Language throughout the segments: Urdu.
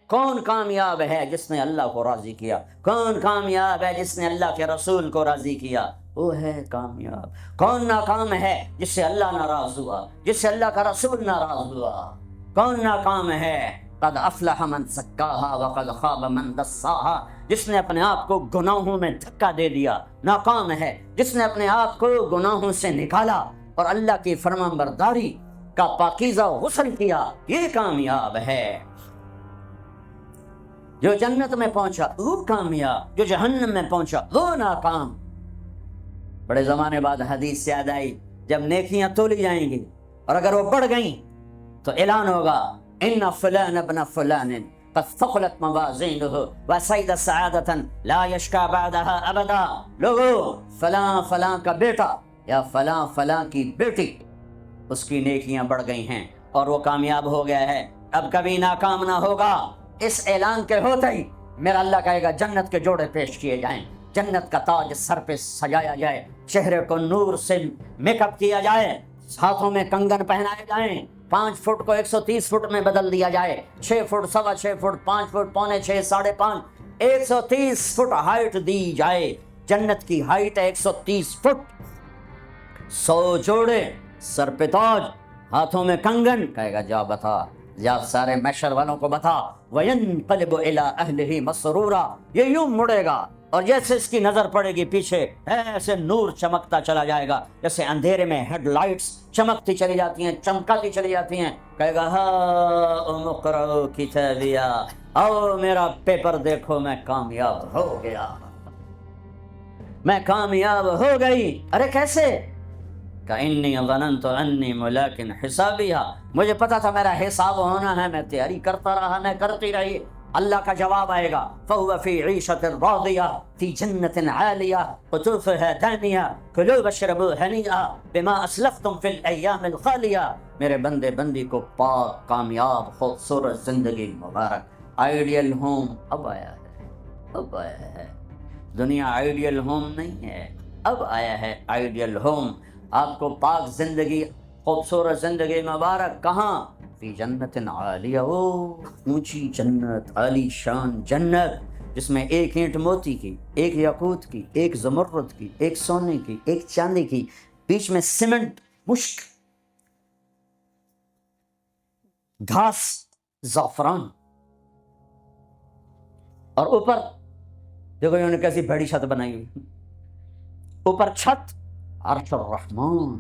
کون کامیاب ہے جس نے اللہ کو راضی کیا؟ کون کامیاب ہے جس نے اللہ کے رسول کو راضی کیا؟ وہ ہے کامیاب۔ کون ناکام ہے جس سے اللہ ناراض ہوا، جس سے اللہ کا رسول ناراض ہوا؟ کون ناکام ہے؟ قد افلح من زکاہا وقد خاب من دساہا، جس نے اپنے آپ کو گناہوں میں دھکا دے دیا ناکام ہے، جس نے اپنے آپ کو گناہوں سے نکالا اور اللہ کی فرمانبرداری کا پاکیزہ غسل کیا، یہ کامیاب ہے۔ جو جنت میں پہنچا وہ کامیاب، جو جہنم میں پہنچا وہ ناکام۔ بڑے زمانے بعد حدیث یاد آئی، جب نیکیاں تولی جائیں گی اور اگر وہ بڑھ گئیں تو اعلان ہوگا ان فلان ابن فلان قد ثقلت موازینہ وسعد سعادۃ لا یشکا بعدها ابدا۔ لوگو، فلاں فلاں کا بیٹا یا فلاں فلاں کی بیٹی، اس کی نیکیاں بڑھ گئی ہیں اور وہ کامیاب ہو گیا ہے، اب کبھی ناکام نہ ہوگا۔ اس اعلان کے ہوتے ہی میرا اللہ کہے گا جنت کے جوڑے پیش کیے جائیں، جنت کا تاج سر پہ سجایا جائے، چہرے کو نور سے میک اپ کیا جائے، ہاتھوں میں کنگن پہنائے جائیں، 5 فٹ کو 130 فٹ میں بدل دیا جائے، 6 foot, 6.25 foot, 5 foot, 5.25، 5.5، 130 foot height دی جائے۔ جنت کی ہائٹ ہے 130 فٹ۔ 100 جوڑے، سر پہ تاج، ہاتھوں میں کنگن، کہے گا جا بتا، جا سارے محشر والوں کو بتا۔ وَيَنْقَلِبُ إِلَىٰ أَهْلِهِ مَسْرُورًا، یہ یوں مڑے گا اور جیسے اس کی نظر پڑے گی پیچھے ایسے نور چمکتا چلا جائے گا، جیسے اندھیرے میں ہیڈ لائٹس چمکتی چلی جاتی ہیں، چمکاتی چلی جاتی ہیں۔ کہے گا ہاؤم اقرؤ کتابیہ، آؤ میرا پیپر دیکھو، میں کامیاب ہو گیا، میں کامیاب ہو گئی۔ ارے کیسے؟ کَإِنِّي ظَنَنْتُ أَنِّي مُلَاقٍ حِسَابِیَہ، مجھے پتا تھا میرا حساب ہونا ہے، میں تیاری کرتا رہا، میں کرتی رہی۔ اللہ کا جواب آئے گا فَهُوَ فِي عِیشَةٍ رَاضِیَةٍ فِی جَنَّةٍ عَالِیَةٍ قُطُوفُهَا دَانِیَةٌ کُلُوا وَاشْرَبُوا ہَنِیئًا بِمَا أَسْلَفْتُمْ فِی الْأَیَّامِ الْخَالِیَةِ۔ میرے بندے بندی کو پاک، کامیاب، خوبصورت زندگی مبارک۔ آئیڈیل ہوم اب آیا ہے، اب آیا ہے۔ دنیا آئیڈیل ہوم نہیں ہے، اب آیا ہے آئیڈیل ہوم۔ آپ کو پاک زندگی، خوبصورت زندگی مبارک، کہاں؟ فی جنت عالیہ، اونچی جنت، عالی شان جنت، جس میں ایک اینٹ موتی کی، ایک یاقوت کی، ایک زمرد کی، ایک سونے کی، ایک چاندی کی، بیچ میں سیمنٹ، مشک، گھاس، زعفران، اور اوپر دیکھو انہوں نے کیسی بڑی چھت بنائی ہوئی، اوپر چھت عرش الرحمان،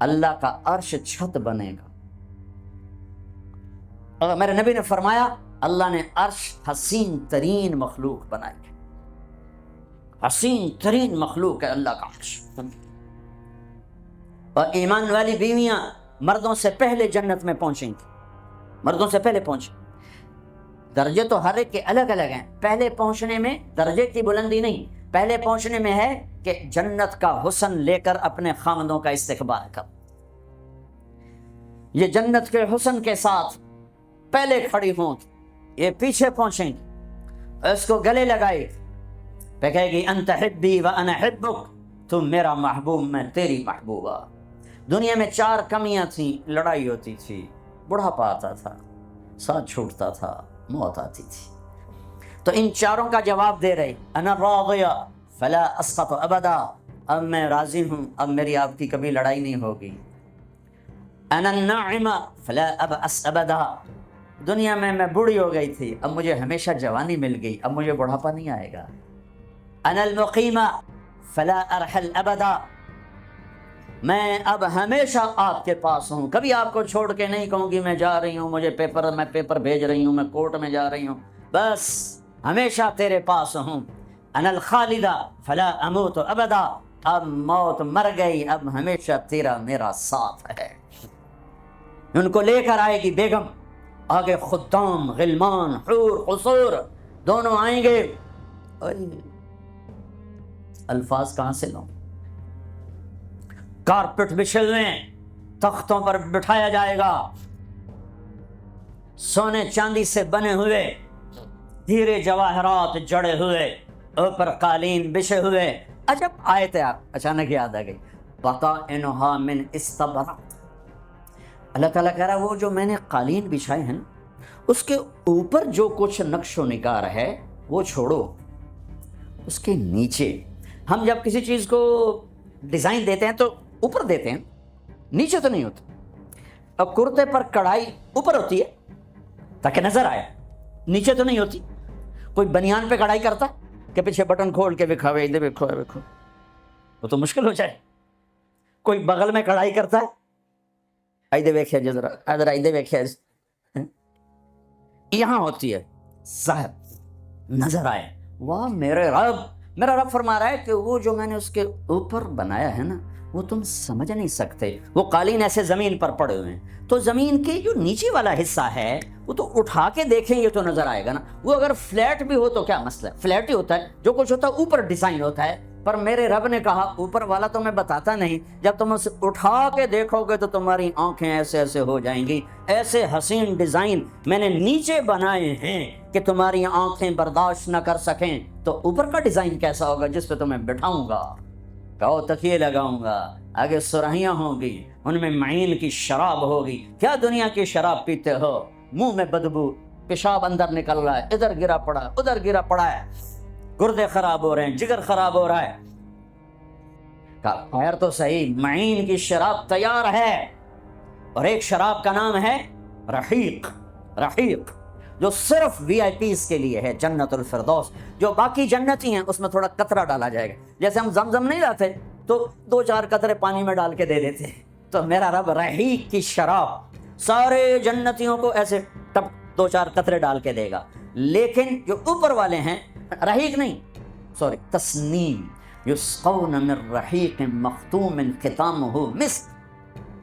اللہ کا عرش چھت بنے گا۔ اور میرے نبی نے فرمایا اللہ نے عرش حسین ترین مخلوق بنائی ہے، حسین ترین مخلوق ہے اللہ کا عرش۔ اور ایمان والی بیویاں مردوں سے پہلے جنت میں پہنچیں گی، مردوں سے پہلے پہنچیں۔ درجے تو ہر ایک کے الگ الگ ہیں، پہلے پہنچنے میں درجے کی بلندی نہیں، پہلے پہنچنے میں ہے کہ جنت کا حسن لے کر اپنے خامدوں کا استقبال کر۔ یہ جنت کے حسن کے ساتھ پہلے کھڑی ہوں، یہ پیچھے پہنچیں گی، اس کو گلے لگائے پہ کہے گی انت حبی و انا حبک، تم میرا محبوب میں تیری محبوبہ۔ دنیا میں 4 کمیاں تھیں، لڑائی ہوتی تھی، بڑھاپا آتا تھا، ساتھ چھوٹتا تھا، موت آتی تھی۔ تو ان 4 کا جواب دے رہے، انا راضیہ فلا اسخط ابدا، اب میں راضی ہوں، اب میری آپ کی کبھی لڑائی نہیں ہوگی۔ انا الناعمہ فلا ابأس ابدا، دنیا میں بوڑھی ہو گئی تھی، اب مجھے ہمیشہ جوانی مل گئی، اب مجھے بڑھاپا نہیں آئے گا۔ انا المقیمہ فلا ارحل ابدا، میں اب ہمیشہ آپ کے پاس ہوں، کبھی آپ کو چھوڑ کے نہیں کہوں گی میں جا رہی ہوں، میں پیپر بھیج رہی ہوں، میں کورٹ میں جا رہی ہوں، بس ہمیشہ تیرے پاس ہوں۔ انا الخالدہ فلا اموت ابدا، اب موت مر گئی، اب ہمیشہ تیرا میرا ساتھ ہے۔ ان کو لے کر آئے گی بیگم، آگے خدام، غلمان، حور، قصور دونوں آئیں گے۔ الفاظ کہاں سے لوں؟ کارپٹ بچھے ہوئے، تختوں پر بٹھایا جائے گا، سونے چاندی سے بنے ہوئے، ہیرے جواہرات جڑے ہوئے، اوپر قالین بچھے ہوئے۔ عجب آیت اچانک یاد آ گئی، بطائنها من استبرق۔ اللہ تعالیٰ کہہ رہا وہ جو میں نے قالین بچھائے ہیں اس کے اوپر جو کچھ نقش و نگار ہے وہ چھوڑو، اس کے نیچے ہم جب کسی چیز کو ڈیزائن دیتے ہیں تو اوپر دیتے ہیں، نیچے تو نہیں ہوتا. اب کرتے پر کڑھائی اوپر ہوتی ہے تاکہ نظر آئے، نیچے تو نہیں ہوتی. کوئی بنیان پہ کڑھائی کرتا کہ پیچھے بٹن کھول کے دکھاوے ادھر دیکھو دیکھو، وہ تو مشکل ہو جائے. کوئی بغل میں کڑھائی کرتا ہے، ادھر دیکھے جی ذرا، ادھر ادھر دیکھے، یہاں ہوتی ہے صاحب نظر آئے. واہ میرے رب، میرا رب فرما رہا ہے کہ وہ جو میں نے اس کے اوپر بنایا ہے نا وہ تم سمجھ نہیں سکتے. وہ قالین ایسے زمین پر پڑے ہوئے ہیں تو زمین کے جو نیچے والا حصہ ہے وہ تو اٹھا کے دیکھیں گے تو نظر آئے گا نا. وہ اگر فلیٹ بھی ہو تو کیا مسئلہ ہے، فلیٹ ہی ہوتا ہے، جو کچھ ہوتا ہے اوپر ڈیزائن ہوتا ہے. پر میرے رب نے کہا اوپر والا تو میں بتاتا نہیں، جب تم اسے اٹھا کے دیکھو گے تو تمہاری آنکھیں ایسے ایسے ہو جائیں گی. ایسے حسین ڈیزائن میں نے نیچے بنائے ہیں کہ تمہاری آنکھیں برداشت نہ کر سکیں، تو اوپر کا ڈیزائن کیسا ہوگا جس پہ تمہیں بٹھاؤں گا، کہو تکیے لگاؤں گا، آگے سرہیاں ہوں گی، ان میں معین کی شراب ہوگی. کیا دنیا کی شراب پیتے ہو، منہ میں بدبو، پیشاب اندر نکل رہا ہے، ادھر گرا پڑا ادھر گرا پڑا ہے، گردے خراب ہو رہے ہیں، جگر خراب ہو رہا ہے. خیر تو صحیح، معین کی شراب تیار ہے. اور ایک شراب کا نام ہے رحیق. رحیق جو صرف وی آئی پیز کے لیے ہے، جنت الفردوس. جو باقی جنتی ہیں اس میں تھوڑا قطرہ ڈالا جائے گا، جیسے ہم زمزم نہیں لاتے تو 2-4 قطرے پانی میں ڈال کے دے دیتے ہیں. تو میرا رب رحیق کی شراب سارے جنتیوں کو ایسے ٹپ 2-4 قطرے ڈال کے دے گا. لیکن جو اوپر والے ہیں رحیق نہیں، سوری تسنیم، یسقون من رحیق مختوم ختامہ مسک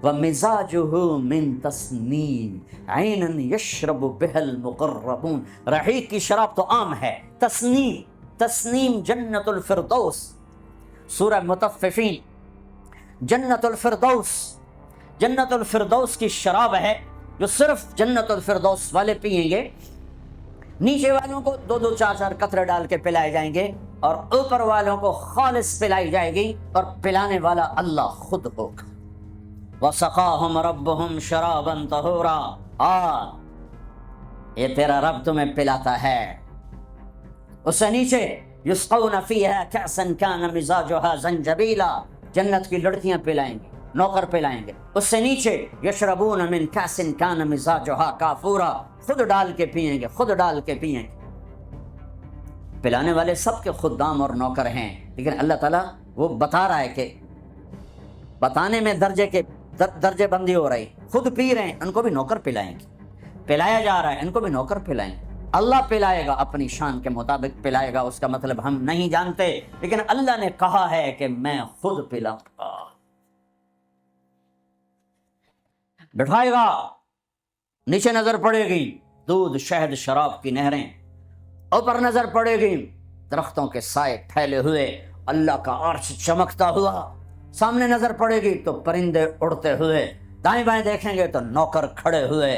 ومزاجہ من تسنیم عینا یشرب بها المقربون. رحیق کی شراب تو عام ہے، تسنیم جنت الفردوس. سورہ مطففین، جنت الفردوس کی شراب ہے جو صرف جنت الفردوس والے پیئیں گے. نیچے والوں کو 2-4 قطرے ڈال کے پلائے جائیں گے اور اوپر والوں کو خالص پلائی جائے گی، اور پلانے والا اللہ خود ہوگا. وَسَقَاهُمْ رَبُّهُمْ شَرَابًا طَهُورًا. یہ تیرا رب تمہیں پلاتا ہے. اس سے نیچے یسقون فیہا کأسا کان مزاجہا زنجبیلا، جنت کی لڑکیاں پلائیں گے، نوکر پلائیں گے. اس سے نیچے یشربون من کأس کان مزاجہا کافورا، خود ڈال کے پیئیں گے، خود ڈال کے پیئیں گے. پلانے والے سب کے خدام اور نوکر ہیں، لیکن اللہ تعالیٰ وہ بتا رہا ہے کہ بتانے میں درجے بندی ہو رہی. خود پی رہے ہیں، ان کو بھی نوکر پلائیں گے. پلایا جا رہا ہے، ان کو بھی نوکر پلائیں گے. اللہ پلائے گا، اپنی شان کے مطابق پلائے گا، اس کا مطلب ہم نہیں جانتے، لیکن اللہ نے کہا ہے کہ میں خود پلاؤں گا. بٹھائے گا، نیچے نظر پڑے گی دودھ شہد شراب کی نہریں، اوپر نظر پڑے گی درختوں کے سائے پھیلے ہوئے، اللہ کا عرش چمکتا ہوا. سامنے نظر پڑے گی تو پرندے اڑتے ہوئے، دائیں بائیں دیکھیں گے تو نوکر کھڑے ہوئے،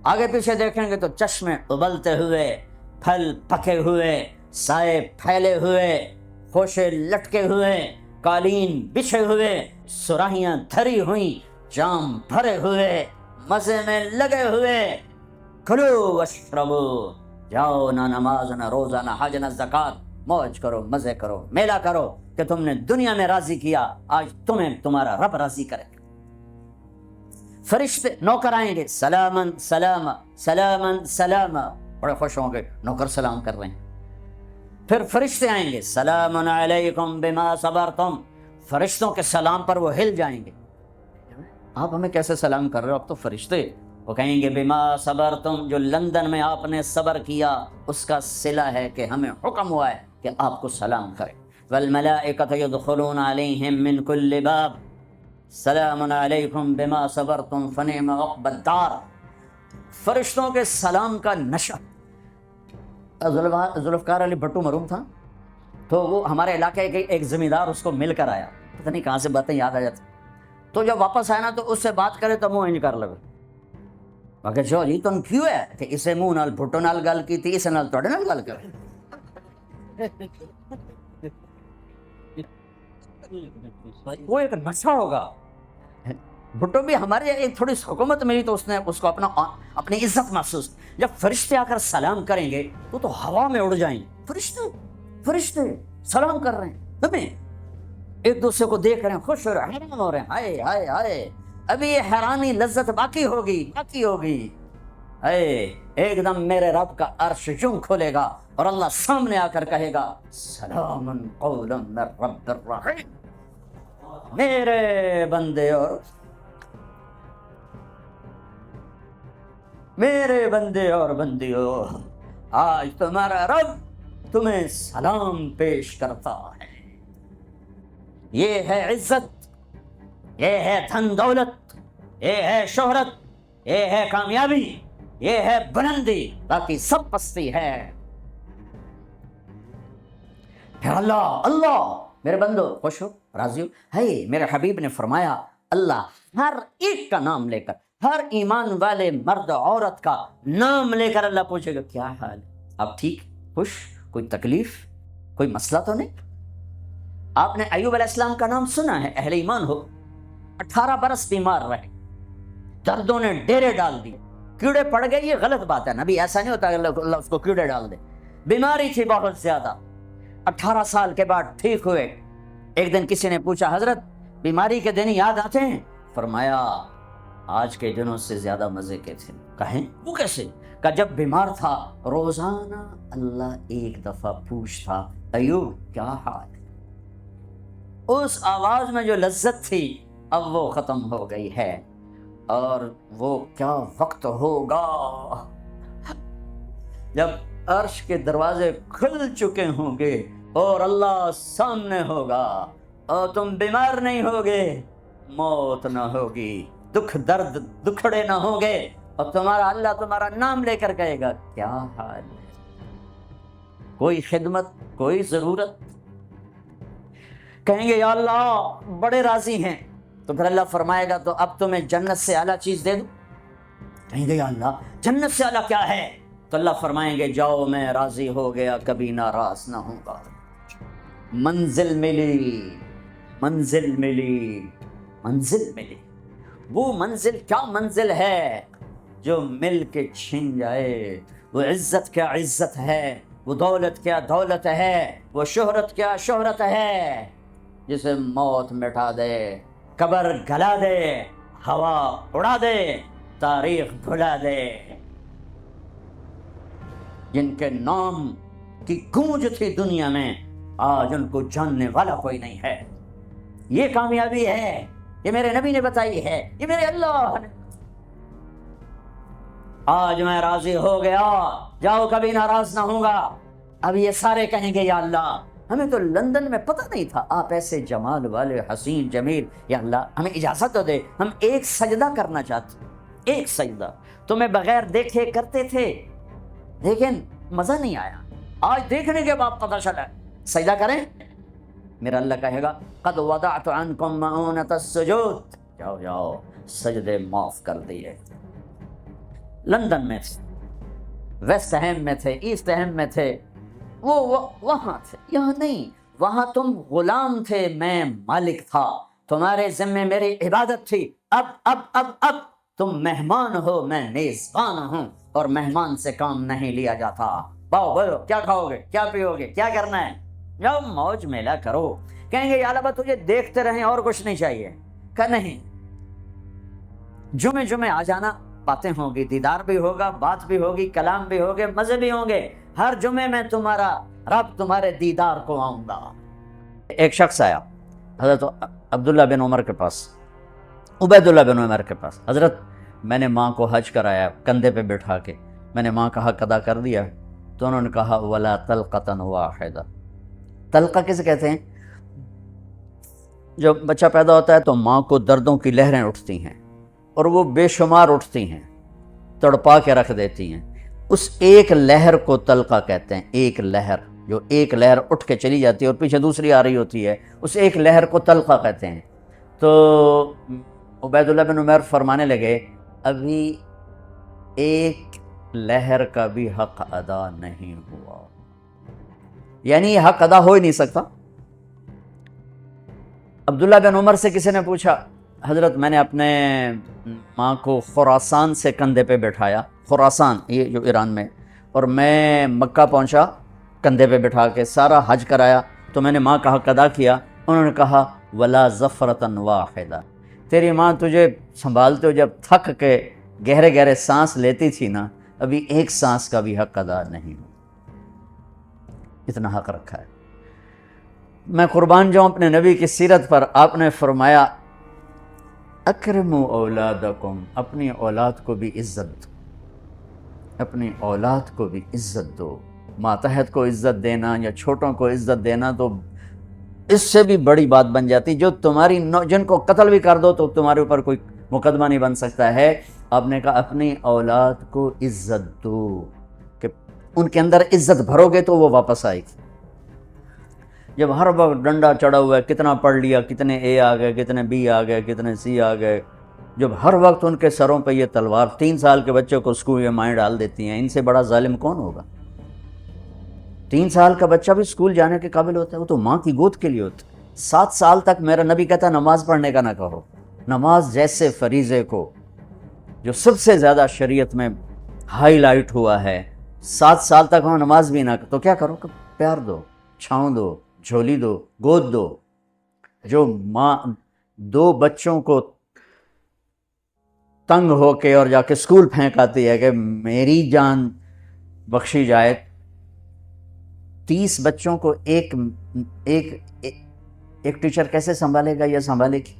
آگے پیچھے دیکھیں گے تو چشمے ابلتے ہوئے، پھل پکے ہوئے، سائے پھیلے ہوئے، خوشے لٹکے ہوئے، قالین بچھے ہوئے، سراہیاں دھری ہوئیں، جام بھرے ہوئے، مزے میں لگے ہوئے. کھلو واشربو، جاؤ، نہ نماز نہ روزہ نہ حج نہ زکوٰۃ، موج کرو، مزے کرو، میلہ کرو کہ تم نے دنیا میں راضی کیا، آج تمہیں تمہارا رب راضی کرے. فرشتے نوکر آئیں گے، سلامن سلام سلامن سلام، بڑے خوش ہوں گے، نوکر سلام کر رہے ہیں. پھر فرشتے آئیں گے، سلام علیکم بما صبرتم، فرشتوں کے سلام پر وہ ہل جائیں گے. آپ ہمیں کیسے سلام کر رہے ہو، اب تو فرشتے. وہ کہیں گے بما صبرتم، جو لندن میں آپ نے صبر کیا اس کا صلہ ہے کہ ہمیں حکم ہوا ہے کہ آپ کو سلام کریں. والملائکۃ یدخلون علیہم من کل باب سلام علیکم بما صبرتم فنعم عقبی الدار. فرشتوں کے سلام کا نشہ. ذوالفقار علی بھٹو مرحوم تھا تو وہ ہمارے علاقے کے ایک زمیندار اس کو مل کر آیا، پتہ نہیں کہاں سے باتیں یاد آ جاتی. تو جب واپس آیا نا تو اس سے بات کرے تو منہ انج کر لگے. کہ جو جی تم کیوں ہے کہ اسے منہ نال بھٹو نال گل کی تھی، اسے نال توڑے نال گل کرے. وہ ایک نشہ ہوگا. بھٹو بھی ہمارے ایک تھوڑی سی حکومت ملی تو اس نے اس کو اپنی عزت محسوس. جب فرشتے آ کر سلام کریں گے تو ہوا میں اڑ جائیں. فرشتے سلام کر رہے ہیں ہمیں, ایک دوسرے کو دیکھ رہے ہیں, خوش ہو رہے ہیں, حیران ہو رہے ہیں. ہائے ہائے ہائے, ابھی یہ حیرانی لذت باقی ہوگی. ایک دم میرے رب کا عرش یوں کھولے گا اور اللہ سامنے آ کر کہے گا سلام قولا من رب الرحیم. میرے بندے اور بندیوں, آج تمہارا رب تمہیں سلام پیش کرتا ہے. یہ ہے عزت, یہ ہے دھن دولت, یہ ہے شہرت, یہ ہے کامیابی, یہ ہے بلندی, باقی سب پستی ہے. پھر اللہ میرے بندو خوش ہو, راضی ہو. ہے میرے حبیب نے فرمایا اللہ ہر ایک کا نام لے کر, ہر ایمان والے مرد عورت کا نام لے کر اللہ پوچھے گا کیا حال ہے, آپ ٹھیک, خوش, کوئی تکلیف, کوئی مسئلہ تو نہیں. آپ نے ایوب علیہ السلام کا نام سنا ہے, اہل ایمان ہو, 18 برس بیمار رہے, دردوں نے ڈیرے ڈال دی, کیڑے پڑ گئے. یہ غلط بات ہے, نبی ایسا نہیں ہوتا کہ اللہ اس کو کیڑے ڈال دے. بیماری تھی بہت زیادہ, 18 سال کے بعد ٹھیک ہوئے. ایک دن کسی نے پوچھا حضرت بیماری کے دن یاد آتے ہیں؟ فرمایا آج کے دنوں سے زیادہ مزے کے تھے. کہیں وہ کیسے؟ کہ جب بیمار تھا روزانہ اللہ ایک دفعہ پوچھتا ایوب کیا حال ہے. اس آواز میں جو لذت تھی اب وہ ختم ہو گئی ہے. اور وہ کیا وقت ہوگا جب عرش کے دروازے کھل چکے ہوں گے اور اللہ سامنے ہوگا اور تم بیمار نہیں ہوگے, موت نہ ہوگی, دکھ درد دکھڑے نہ ہوگے, اور اللہ تمہارا نام لے کر کہے گا کیا حال ہے, کوئی خدمت, کوئی ضرورت. کہیں گے یا اللہ بڑے راضی ہیں, تو پھر اللہ فرمائے گا تو اب تمہیں جنت سے اعلیٰ چیز دے دوں. کہیں گے یا اللہ جنت سے اعلیٰ کیا ہے؟ تو اللہ فرمائیں گے جاؤ میں راضی ہو گیا, کبھی ناراض نہ ہوں گا. منزل ملی. وہ منزل کیا منزل ہے جو مل کے چھن جائے. وہ عزت کیا عزت ہے, وہ دولت کیا دولت ہے, وہ شہرت کیا شہرت ہے, جسے موت مٹا دے, قبر گلا دے, ہوا اڑا دے, تاریخ بھلا دے. جن کے نام کی گونج تھی دنیا میں آج ان کو جاننے والا کوئی نہیں ہے. یہ کامیابی ہے, یہ میرے نبی نے بتائی ہے, یہ میرے اللہ نے. آج میں راضی ہو گیا, جاؤ کبھی ناراض نہ ہوں گا. اب یہ سارے کہیں گے یا اللہ ہمیں تو لندن میں پتہ نہیں تھا آپ ایسے جمال والے حسین جمیل, یا اللہ ہمیں اجازت تو دے, ہم ایک سجدہ کرنا چاہتے, ایک سجدہ. تمہیں بغیر دیکھے کرتے تھے لیکن مزہ نہیں آیا, آج دیکھنے کے بعد پتہ چلا سجدہ کریں. میرا اللہ کہے گا قد وضعت عنکم مؤونۃ السجود, جاؤ سجدے معاف کر دیے. لندن میں تھے, ویسٹ ہیم میں تھے, ایسٹ ہیم میں تھے, وہ وہاں تھے, یہاں نہیں. وہاں تم غلام تھے, میں مالک تھا, تمہارے ذمے میری عبادت تھی. اب تم مہمان ہو, میں میزبان ہوں, اور مہمان سے کام نہیں لیا جاتا. باؤ بولو کیا کھاؤ گے, کیا پیو گے, کیا کرنا ہے, جاؤ موج میلہ کرو. کہیں گے یا اللہ تجھے دیکھتے رہیں اور کچھ نہیں چاہیے. کہ نہیں, جمعے آ جانا, باتیں ہوں گی, دیدار بھی ہوگا, بات بھی ہوگی, کلام بھی ہوگے, مزے بھی ہوں گے. ہر جمعے میں تمہارا رب تمہارے دیدار کو آؤں گا. ایک شخص آیا حضرت عبداللہ بن عمر کے پاس, عبید اللہ بن عمر کے پاس, حضرت میں نے ماں کو حج کرایا کندھے پہ بٹھا کے, میں نے ماں کا حق ادا کر دیا. تو انہوں نے کہا ولا طلقۃ واحدہ. طلقہ کسے کہتے ہیں؟ جب بچہ پیدا ہوتا ہے تو ماں کو دردوں کی لہریں اٹھتی ہیں, اور وہ بے شمار اٹھتی ہیں, تڑپا کے رکھ دیتی ہیں. اس ایک لہر کو طلقہ کہتے ہیں. ایک لہر, جو ایک لہر اٹھ کے چلی جاتی ہے اور پیچھے دوسری آ رہی ہوتی ہے, اس ایک لہر کو طلقہ کہتے ہیں. تو عبید اللہ بن عمر فرمانے لگے ابھی ایک لہر کا بھی حق ادا نہیں ہوا, یعنی یہ حق ادا ہو ہی نہیں سکتا. عبداللہ بن عمر سے کسی نے پوچھا حضرت میں نے اپنے ماں کو خراسان سے کندھے پہ بٹھایا، خراسان یہ جو ایران میں، اور میں مکہ پہنچا کندھے پہ بٹھا کے، سارا حج کرایا، تو میں نے ماں کا حق ادا کیا۔ انہوں نے کہا ولا ظفرۃ واحدہ، تیری ماں تجھے سنبھالتے ہو جب تھک کے گہرے گہرے سانس لیتی تھی نا، ابھی ایک سانس کا بھی حق ادا نہیں ہو، اتنا حق رکھا ہے۔ میں قربان جاؤں اپنے نبی کی سیرت پر، آپ نے فرمایا اکرموا اولادکم، اپنی اولاد کو بھی عزت دو، اپنی اولاد کو بھی عزت دو۔ ماتحت کو عزت دینا یا چھوٹوں کو عزت دینا تو اس سے بھی بڑی بات بن جاتی، جو تمہاری جن کو قتل بھی کر دو تو تمہارے اوپر کوئی مقدمہ نہیں بن سکتا ہے۔ آپ نے کہا اپنی اولاد کو عزت دو، کہ ان کے اندر عزت بھرو گے تو وہ واپس آئے گی۔ جب ہر وقت ڈنڈا چڑھا ہوا ہے، کتنا پڑھ لیا، کتنے اے آ گئے، کتنے بی آ گئے، کتنے سی آ گئے، جب ہر وقت ان کے سروں پہ یہ تلوار، 3 سال کے بچے کو اسکول میں مائیں ڈال دیتی ہیں، ان سے بڑا ظالم کون ہوگا؟ 3 سال کا بچہ بھی اسکول جانے کے قابل ہوتا ہے، وہ تو ماں کی گود کے لیے ہوتا ہے۔ 7 سال تک میرا نبی کہتا ہے نماز پڑھنے کا نہ کہو، نماز جیسے فریضے کو جو سب سے زیادہ شریعت میں ہائی لائٹ ہوا ہے، 7 سال تک ہم نماز بھی نہ، تو کیا کرو کہ پیار دو، چھاؤں دو، جھولی دو، گود دو۔ جو ماں 2 بچوں کو تنگ ہو کے اور جا کے اسکول پھینک آتی ہے کہ میری جان بخشی جائے، 30 بچوں کو ایک ٹیچر کیسے سنبھالے گا یا سنبھالے گی؟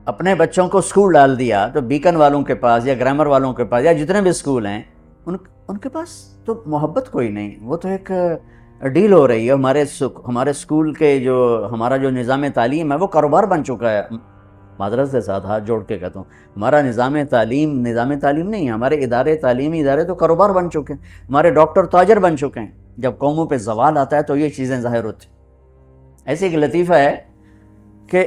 اپنے بچوں کو اسکول ڈال دیا تو بیکن والوں کے پاس یا گرامر والوں کے پاس یا جتنے بھی اسکول ہیں ان کے پاس تو محبت کوئی نہیں، وہ تو ایک ڈیل ہو رہی ہے۔ ہمارے اسکول کے ہمارا جو نظام تعلیم ہے وہ کاروبار بن چکا ہے۔ معذرت کے ساتھ ہاتھ جوڑ کے کہتا ہوں، ہمارا نظام تعلیم نہیں ہے، ہمارے تعلیمی ادارے تو کاروبار بن چکے ہیں، ہمارے ڈاکٹر تاجر بن چکے ہیں۔ جب قوموں پہ زوال آتا ہے تو یہ چیزیں ظاہر ہوتی۔ ایسے ایک لطیفہ ہے کہ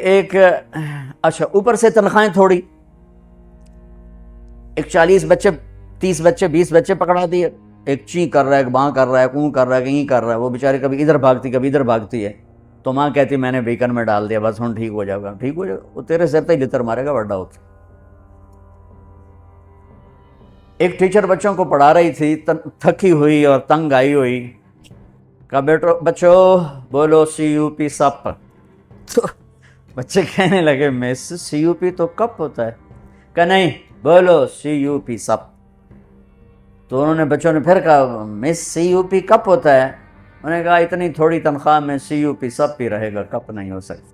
اچھا اوپر سے تنخواہیں تھوڑی، ایک 40 بچے، 30 بچے، 20 بچے پکڑا دیے، ایک چیں کر رہا ہے، ایک باں کر رہا ہے، کوں کر رہا ہے، کہیں کر رہا ہے، وہ بیچارے کبھی ادھر بھاگتی کبھی ادھر بھاگتی ہے، تو ماں کہتی میں نے بیکن میں ڈال دیا، بس ہوں ٹھیک ہو جائے گا، ٹھیک ہو جائے گا، وہ تیرے سر پہ ہی لتر مارے گا بڑا ہوتا۔ ایک ٹیچر بچوں کو پڑھا رہی تھی، تھکی ہوئی اور تنگ آئی ہوئی، کہا بچوں بولو CUP سپ، تو بچے کہنے لگے مس CUP تو کپ ہوتا ہے، کہ نہیں بولو CUP سپ۔ تو انہوں نے بچوں نے پھر کہا مس CUP کپ ہوتا ہے، انہوں نے کہا اتنی تھوڑی تنخواہ میں CUP سپ ہی رہے گا، کپ نہیں ہو سکتا۔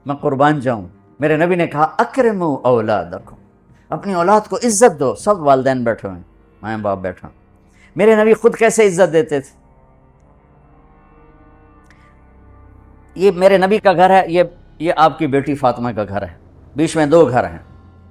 میں قربان جاؤں، میرے نبی نے کہا اکرموا اولادکم، اپنی اولاد کو عزت دو۔ سب والدین بیٹھے ہوئے ہیں، ماں باپ بیٹھے ہیں۔ میرے نبی خود کیسے عزت دیتے تھے؟ یہ میرے نبی کا گھر ہے، یہ آپ کی بیٹی فاطمہ کا گھر ہے، بیچ میں 2 گھر ہیں،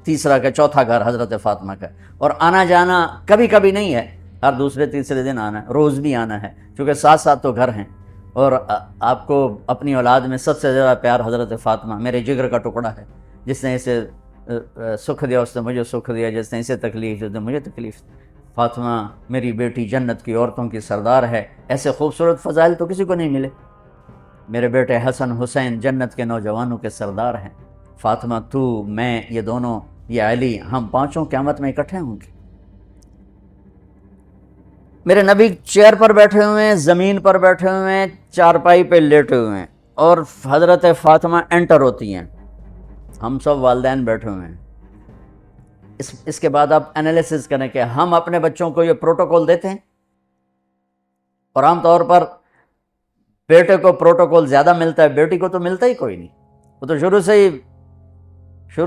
تیسرا کا چوتھا گھر حضرت فاطمہ کا، اور آنا جانا کبھی کبھی نہیں ہے، ہر دوسرے تیسرے دن آنا ہے، روز بھی آنا ہے، کیونکہ 7 تو گھر ہیں۔ اور آپ کو اپنی اولاد میں سب سے زیادہ پیار حضرت فاطمہ، میرے جگر کا ٹکڑا ہے، جس نے اسے سکھ دیا اس نے مجھے سکھ دیا، جس نے اسے تکلیف اس نے مجھے تکلیف۔ فاطمہ میری بیٹی جنت کی عورتوں کی سردار ہے، ایسے خوبصورت فضائل تو کسی کو نہیں ملے۔ میرے بیٹے حسن حسین جنت کے نوجوانوں کے سردار ہیں۔ فاطمہ تو، میں، یہ دونوں، یہ علی، ہم 5 قیامت میں اکٹھے ہوں گے۔ میرے نبی چیئر پر بیٹھے ہوئے ہیں، زمین پر بیٹھے ہوئے ہیں، چارپائی پہ لیٹے ہوئے ہیں، اور حضرت فاطمہ انٹر ہوتی ہیں، ہم سب والدین بیٹھے ہوئے ہیں۔ اس کے بعد آپ انالیسس کریں کہ ہم اپنے بچوں کو یہ پروٹوکول دیتے ہیں، اور عام طور پر بیٹے کو پروٹوکول زیادہ ملتا ہے، بیٹی کو تو ملتا ہی کوئی نہیں، وہ تو شروع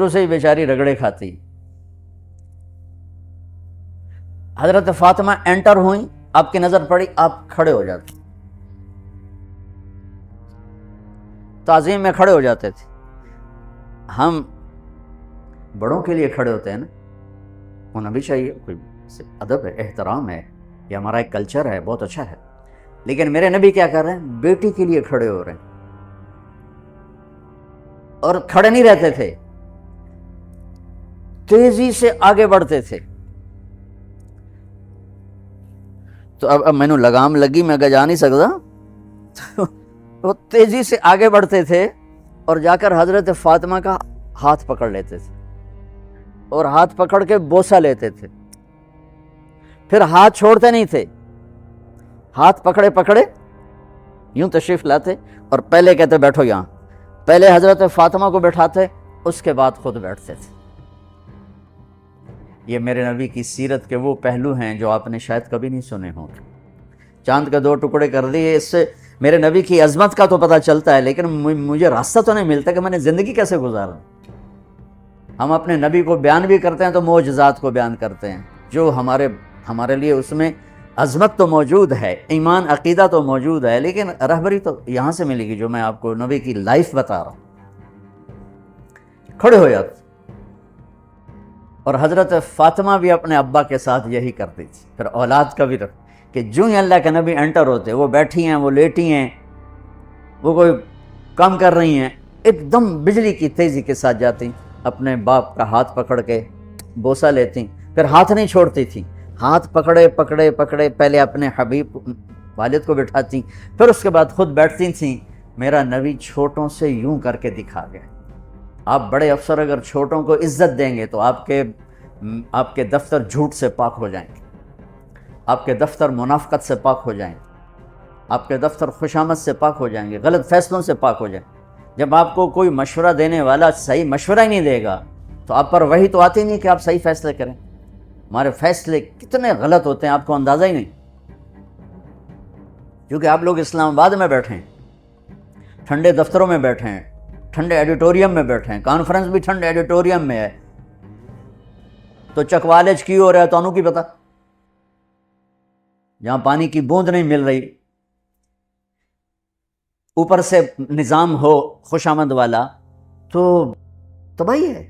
سے ہی بیچاری رگڑے کھاتی۔ حضرت فاطمہ انٹر ہوئیں، آپ کی نظر پڑی، آپ کھڑے ہو جاتے، تعظیم میں کھڑے ہو جاتے تھے۔ ہم بڑوں کے لیے کھڑے ہوتے ہیں نا، ہونا بھی چاہیے، کوئی ادب ہے، احترام ہے، یہ ہمارا ایک کلچر ہے، بہت اچھا ہے۔ لیکن میرے نبی کیا کر رہے ہیں؟ بیٹی کے لیے کھڑے ہو رہے ہیں، اور کھڑے نہیں رہتے تھے، تیزی سے آگے بڑھتے تھے۔ تو اب میں نے لگام لگی، میں جا نہیں سکتا، وہ تیزی سے آگے بڑھتے تھے اور جا کر حضرت فاطمہ کا ہاتھ پکڑ لیتے تھے اور ہاتھ پکڑ کے بوسہ لیتے تھے، پھر ہاتھ چھوڑتے نہیں تھے، ہاتھ پکڑے پکڑے یوں تشریف لاتے اور پہلے کہتے بیٹھو یہاں، پہلے حضرت فاطمہ کو بیٹھاتے، اس کے بعد خود بیٹھتے تھے۔ یہ میرے نبی کی سیرت کے وہ پہلو ہیں جو آپ نے شاید کبھی نہیں سنے ہوں۔ چاند کے 2 ٹکڑے کر دیے، اس سے میرے نبی کی عظمت کا تو پتہ چلتا ہے، لیکن مجھے راستہ تو نہیں ملتا کہ میں نے زندگی کیسے گزارا۔ ہم اپنے نبی کو بیان بھی کرتے ہیں تو معجزات کو بیان کرتے ہیں، جو ہمارے لیے اس میں عظمت تو موجود ہے، ایمان عقیدہ تو موجود ہے، لیکن رہبری تو یہاں سے ملے گی جو میں آپ کو نبی کی لائف بتا رہا ہوں۔ کھڑے ہو جاتے، اور حضرت فاطمہ بھی اپنے ابا کے ساتھ یہی کرتی تھی۔ پھر اولاد کا بھی رکھ کہ جو ہی اللہ کے نبی انٹر ہوتے، وہ بیٹھی ہیں، وہ لیٹی ہیں، وہ کوئی کام کر رہی ہیں، ایک دم بجلی کی تیزی کے ساتھ جاتی، اپنے باپ کا ہاتھ پکڑ کے بوسہ لیتی، پھر ہاتھ نہیں چھوڑتی تھی، ہاتھ پکڑے پکڑے پکڑے پہلے اپنے حبیب والد کو بٹھاتی، پھر اس کے بعد خود بیٹھتی تھیں۔ میرا نبی چھوٹوں سے یوں کر کے دکھا گئے۔ آپ بڑے افسر اگر چھوٹوں کو عزت دیں گے تو آپ کے دفتر جھوٹ سے پاک ہو جائیں گے، آپ کے دفتر منافقت سے پاک ہو جائیں گے، آپ کے دفتر خوشامد سے پاک ہو جائیں گے، غلط فیصلوں سے پاک ہو جائیں گے۔ جب آپ کو کوئی مشورہ دینے والا صحیح مشورہ ہی نہیں دے گا تو آپ پر وحی تو آتی نہیں کہ آپ صحیح فیصلے کریں۔ ہمارے فیصلے کتنے غلط ہوتے ہیں، آپ کو اندازہ ہی نہیں، کیونکہ آپ لوگ اسلام آباد میں بیٹھے ہیں، ٹھنڈے دفتروں میں بیٹھے ہیں، ٹھنڈے ایڈیٹوریم میں بیٹھے ہیں، کانفرنس بھی ٹھنڈے ایڈیٹوریم میں ہے، تو چکوالج کی ہو رہا ہے تو انہوں کی پتہ، جہاں پانی کی بوند نہیں مل رہی، اوپر سے نظام ہو خوش آمد والا تو تباہی ہے۔